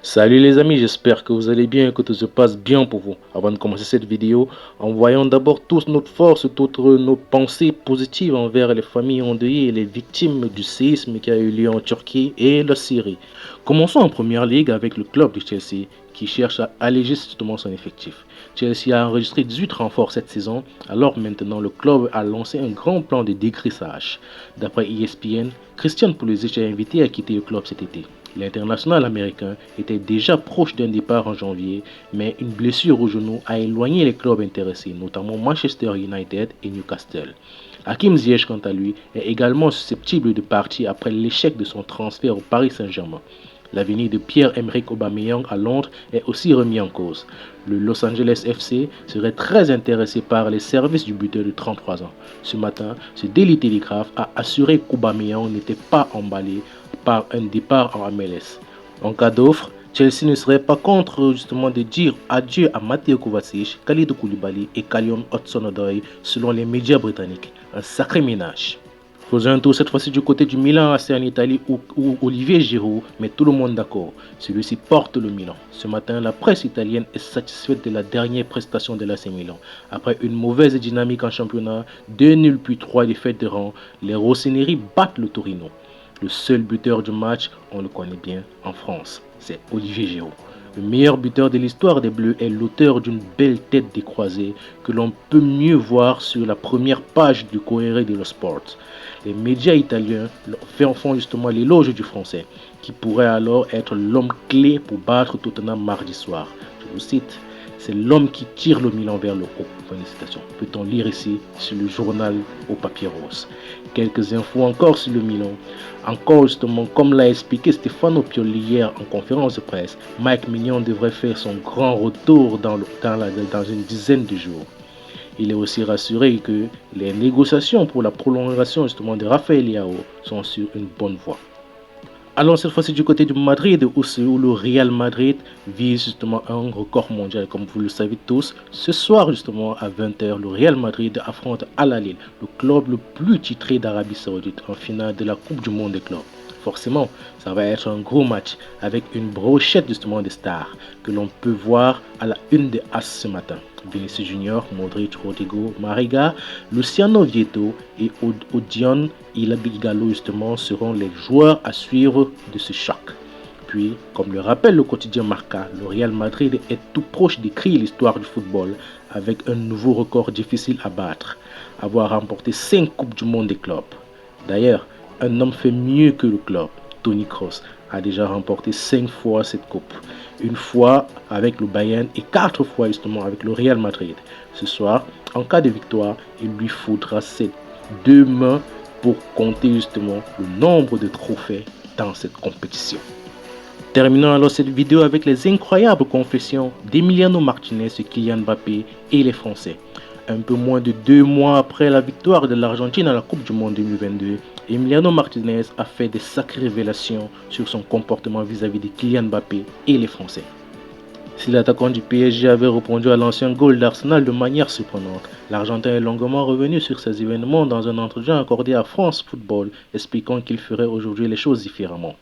Salut les amis, j'espère que vous allez bien et que tout se passe bien pour vous. Avant de commencer cette vidéo, envoyons d'abord tous notre force, toutes nos pensées positives envers les familles endeuillées et les victimes du séisme qui a eu lieu en Turquie et la Syrie. Commençons en première ligue avec le club de Chelsea qui cherche à alléger justement son effectif. Chelsea a enregistré 18 renforts cette saison, alors maintenant le club a lancé un grand plan de dégraissage. D'après ESPN, Christian Pulisic est invité à quitter le club cet été. L'international américain était déjà proche d'un départ en janvier, mais une blessure au genou a éloigné les clubs intéressés, notamment Manchester United et Newcastle. Hakim Ziyech, quant à lui, est également susceptible de partir après l'échec de son transfert au Paris Saint-Germain. L'avenir de Pierre-Emerick Aubameyang à Londres est aussi remis en cause. Le Los Angeles FC serait très intéressé par les services du buteur de 33 ans. Ce matin, ce Daily Telegraph a assuré qu'Aubameyang n'était pas emballé par un départ en MLS. En cas d'offre, Chelsea ne serait pas contre justement de dire adieu à Mateo Kovacic, Kalidou Koulibaly et Callum Hudson-Odoi selon les médias britanniques. Un sacré ménage. Faisons un tour cette fois-ci du côté du Milan AC en Italie où Olivier Giroud met tout le monde d'accord. Celui-ci porte le Milan. Ce matin, la presse italienne est satisfaite de la dernière prestation de l'AC Milan. Après une mauvaise dynamique en championnat, 2 nuls puis 3 défaites de rang, les Rossoneri battent le Torino. Le seul buteur du match, on le connaît bien en France, c'est Olivier Giroud. Le meilleur buteur de l'histoire des Bleus est l'auteur d'une belle tête décroisée que l'on peut mieux voir sur la première page du Corriere dello Sport. Les médias italiens font justement l'éloge du français, qui pourrait alors être l'homme clé pour battre Tottenham mardi soir. Je vous cite, c'est l'homme qui tire le Milan vers le haut. Félicitations. Peut-on lire ici sur le journal au papier rose. Quelques infos encore sur le Milan. Encore justement, comme l'a expliqué Stefano Pioli hier en conférence de presse, Mike Maignan devrait faire son grand retour dans une dizaine de jours. Il est aussi rassuré que les négociations pour la prolongation justement de Rafael Leao sont sur une bonne voie. Allons cette fois-ci du côté du Madrid où le Real Madrid vise justement un record mondial. Comme vous le savez tous, ce soir justement à 20h, le Real Madrid affronte Al Ahly, le club le plus titré d'Arabie Saoudite en finale de la Coupe du Monde des clubs. Forcément, ça va être un gros match avec une brochette justement de stars que l'on peut voir à la une des As ce matin. Vinicius Junior, Modric, Rodrigo, Mariga, Luciano Vieto et Odion Igalo justement seront les joueurs à suivre de ce choc. Puis, comme le rappelle le quotidien Marca, le Real Madrid est tout proche d'écrire l'histoire du football avec un nouveau record difficile à battre, avoir remporté 5 Coupes du Monde des clubs. D'ailleurs, un homme fait mieux que le club. Toni Kroos a déjà remporté 5 fois cette coupe. Une fois avec le Bayern et 4 fois justement avec le Real Madrid. Ce soir, en cas de victoire, il lui faudra ses 2 mains pour compter justement le nombre de trophées dans cette compétition. Terminons alors cette vidéo avec les incroyables confessions d'Emiliano Martinez et Kylian Mbappé et les Français. Un peu moins de 2 mois après la victoire de l'Argentine à la Coupe du Monde 2022, Emiliano Martinez a fait des sacrées révélations sur son comportement vis-à-vis de Kylian Mbappé et les Français. Si l'attaquant du PSG avait répondu à l'ancien goal d'Arsenal de manière surprenante, l'Argentin est longuement revenu sur ces événements dans un entretien accordé à France Football, expliquant qu'il ferait aujourd'hui les choses différemment.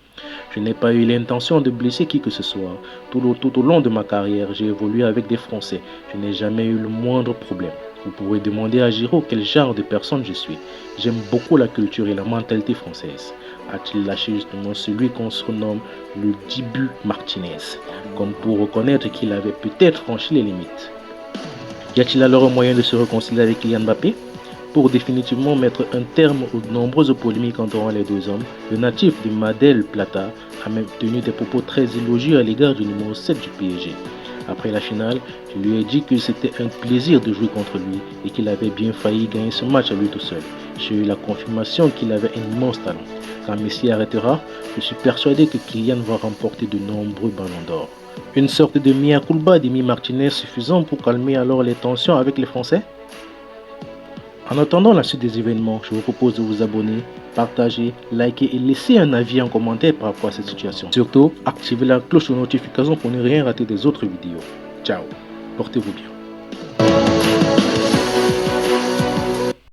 Je n'ai pas eu l'intention de blesser qui que ce soit. Tout au long de ma carrière, j'ai évolué avec des Français. Je n'ai jamais eu le moindre problème. Vous pourrez demander à Giroud quel genre de personne je suis. J'aime beaucoup la culture et la mentalité française. A-t-il lâché justement celui qu'on surnomme le Dibu Martinez, comme pour reconnaître qu'il avait peut-être franchi les limites. Y a-t-il alors un moyen de se réconcilier avec Kylian Mbappé? Pour définitivement mettre un terme aux nombreuses polémiques entourant les deux hommes, le natif de Mar del Plata a même tenu des propos très élogieux à l'égard du numéro 7 du PSG. Après la finale, je lui ai dit que c'était un plaisir de jouer contre lui et qu'il avait bien failli gagner ce match à lui tout seul. J'ai eu la confirmation qu'il avait un immense talent. Quand Messi arrêtera, je suis persuadé que Kylian va remporter de nombreux ballons d'or. Une sorte de mea culpa d'Emi Martinez suffisant pour calmer alors les tensions avec les Français? En attendant la suite des événements, je vous propose de vous abonner, partager, liker et laisser un avis en commentaire par rapport à cette situation. Surtout, activez la cloche de notification pour ne rien rater des autres vidéos. Ciao, portez-vous bien.